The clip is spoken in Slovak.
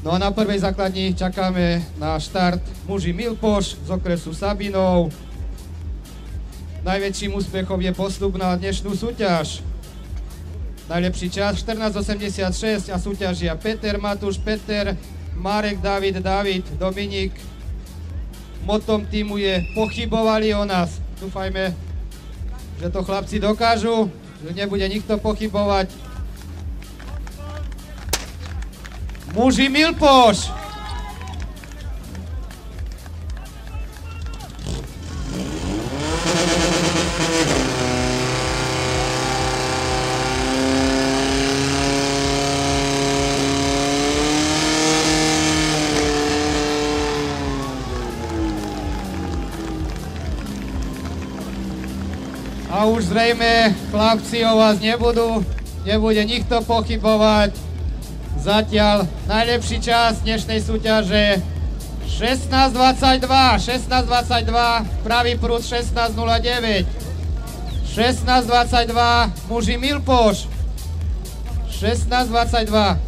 No a na prvej základni čakáme na štart muži Milpoš z okresu Sabinov. Najväčším úspechom je postup na dnešnú súťaž. Najlepší čas 14.86 a súťažia Peter, Matúš, Peter, Marek, David, Dominik. Motom týmu je Pochybovali o nás. Dúfajme, že to chlapci dokážu, že nebude nikto pochybovať. Muži Milpoš! A už zrejme chlapci o vás nebude nikto pochybovať. Zatiaľ najlepší čas dnešnej súťaže 16.22, pravý prúd 16.09, 16.22, muži Milpoš, 16.22.